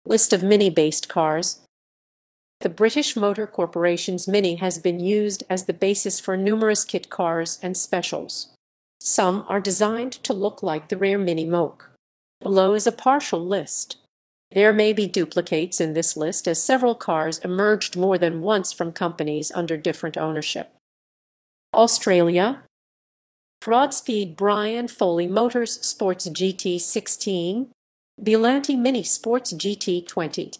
List of Mini-based cars. The British Motor Corporation's Mini has been used as the basis for numerous kit cars and specials. Some are designed to look like the rare Mini Moke. Below is a partial list. There may be duplicates in this list as several cars emerged more than once from companies under different ownership. Australia. Broadspeed Brian Foley Motors Sports GT16, Bilanti Mini Sports GT20,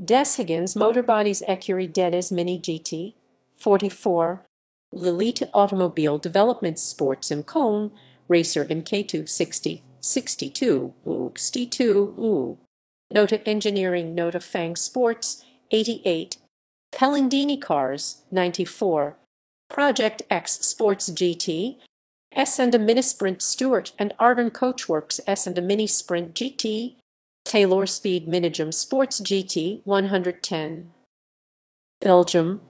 Des Higgins Motorbodies Ecurie Dennis Mini GT 44, Lilita Automobile Development Sports Cone Racer MK260 62 62 Nota Engineering Nota Fang Sports 88, Pellandini Cars 94, Project X Sports GT S and a Mini Sprint Stewart and Arden Coachworks S and a Mini Sprint GT, Taylor Speed Minigem Sports GT 110. Belgium.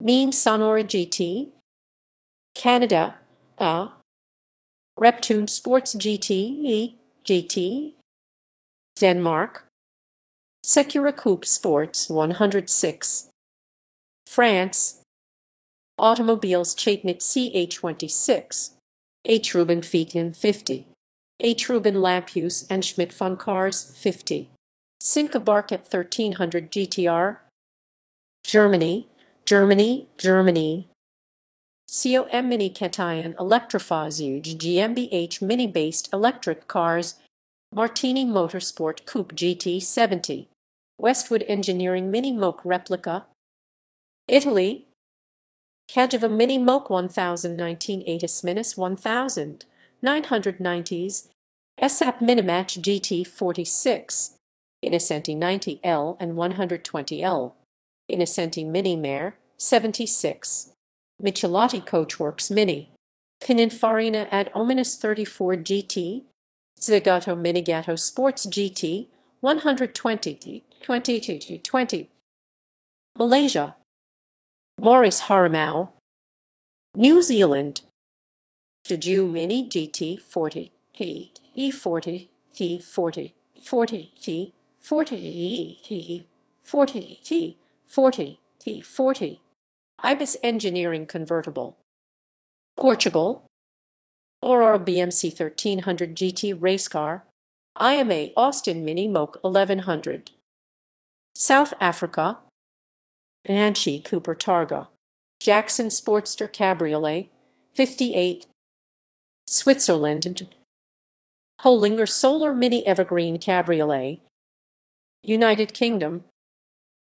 Meme Sonora GT. Canada. Reptune Sports GT. Denmark. Secura Coupe Sports 106. France. Automobiles Chaitnit CH26, H. Ruben Featon 50, H. Ruben Lampius and Schmidt von Cars 50, Cinca Barket 1300 GTR. Germany. COM Mini Catayan Elektrofahrzeug GmbH Mini-based electric cars, Martini Motorsport Coupe GT70, Westwood Engineering Mini Moke Replica. Italy. Kajava Mini Moke 1019 ATIS Minus 1000, 990s, SAP Minimatch GT46, Innocenti 90L and 120L, Innocenti Mini Mare 76, Michelotti Coachworks Mini, Pininfarina ad Ominous 34 GT, Zagato Minigato Sports GT 120 Malaysia. Morris Harimau. New Zealand. Daju Mini GT40 E40 T40 40 T40 T40 T40 T40 Ibis Engineering Convertible. Portugal. Aurora BMC 1300 GT Race Car, IMA Austin Mini Moke 1100. South Africa. Banshee Cooper Targa, Jackson Sportster Cabriolet 58. Switzerland. Hollinger Solar Mini Evergreen Cabriolet. United Kingdom.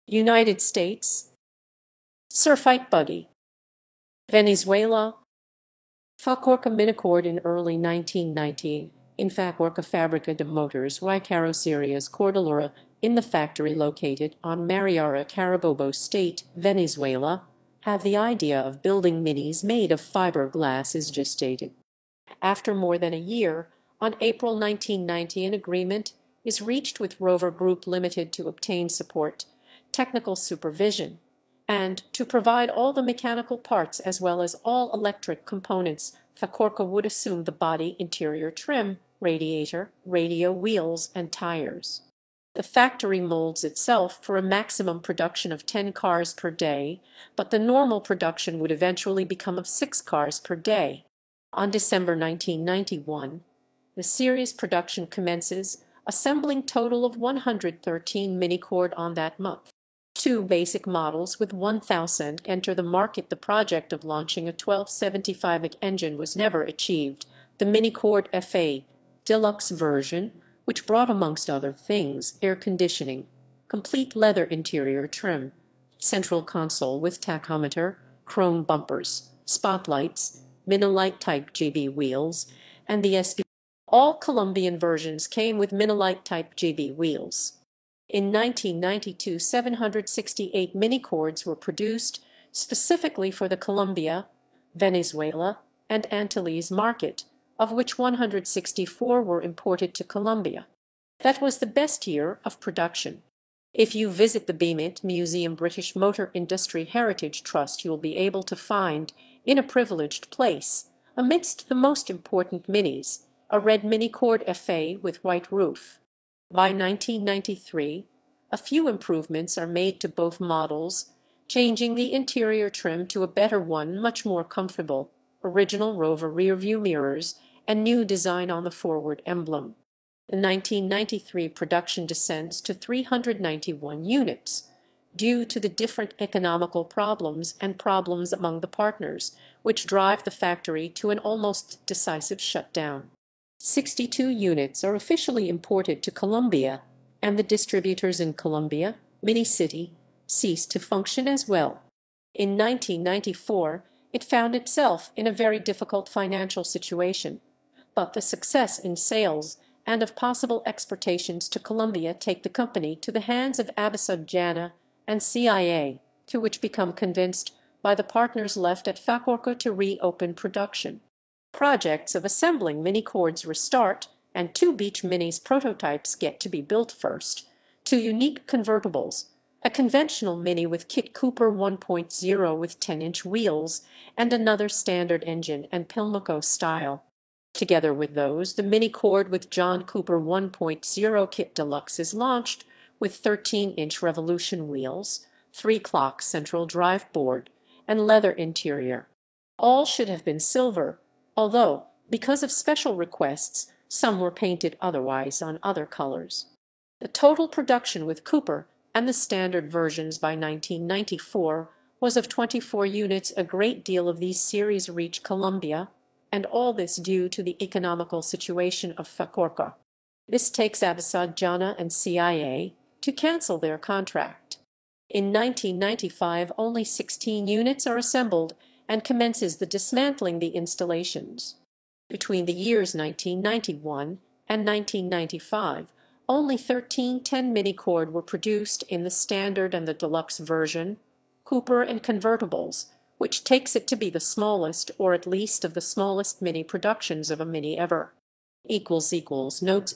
United States. Surfite Buggy. Venezuela. Facorca Minicord in early 1919, in Facorca Fábrica de Motores y Carrocerias Cordillera, in the factory located on Mariara Carabobo State, Venezuela, have the idea of building minis made of fiberglass is gestated. After more than a year, on April 1990 an agreement is reached with Rover Group Limited to obtain support, technical supervision, and to provide all the mechanical parts as well as all electric components. Facorca would assume the body, interior trim, radiator, radio wheels, and tires. The factory molds itself for a maximum production of 10 cars per day, but the normal production would eventually become of 6 cars per day. On December 1991, the series production commences, assembling total of 113 Minicord on that month. 2 basic models with 1000 enter the market. The project of launching a 1275 engine was never achieved. The Minicord FA Deluxe version, which brought amongst other things air conditioning, complete leather interior trim, central console with tachometer, chrome bumpers, spotlights, Minolite Type GB wheels, and the SV. All Colombian versions came with Minolite Type GB wheels. In 1992, 768 Minicords were produced specifically for the Colombia, Venezuela, and Antilles market, of which 164 were imported to Colombia. That was the best year of production. If you visit the BMIT Museum British Motor Industry Heritage Trust, you'll be able to find, in a privileged place, amidst the most important minis, a red Minicord FA with white roof. By 1993, a few improvements are made to both models, changing the interior trim to a better one, much more comfortable, original Rover rear-view mirrors, and new design on the forward emblem. The 1993 production descends to 391 units, due to the different economical problems and problems among the partners, which drive the factory to an almost decisive shutdown. 62 units are officially imported to Colombia, and the distributors in Colombia, Mini City, ceased to function as well. In 1994, it found itself in a very difficult financial situation, but the success in sales and of possible exportations to Colombia take the company to the hands of Abisud Jana and CIA, to which become convinced by the partners left at Facorca to reopen production. Projects of assembling Mini Cords restart, and two Beach Minis prototypes get to be built first, two unique convertibles, a conventional Mini with Kit Cooper 1.0 with 10-inch wheels, and another standard engine and Pimlico style. Together with those, the Mini Cord with John Cooper 1.0 Kit Deluxe is launched with 13-inch Revolution wheels, 3-clock central drive board, and leather interior. All should have been silver, although, because of special requests, some were painted otherwise on other colors. The total production with Cooper and the standard versions by 1994 was of 24 units. A great deal of these series reach Colombia, and all this due to the economical situation of Facorca. This takes Abisud Jana and CIA to cancel their contract. In 1995, only 16 units are assembled and commences the dismantling the installations. Between the years 1991 and 1995, only 13 10 Mini Cord were produced in the standard and the deluxe version, Cooper and convertibles, which takes it to be the smallest, or at least of the smallest Mini productions of a Mini ever. Notes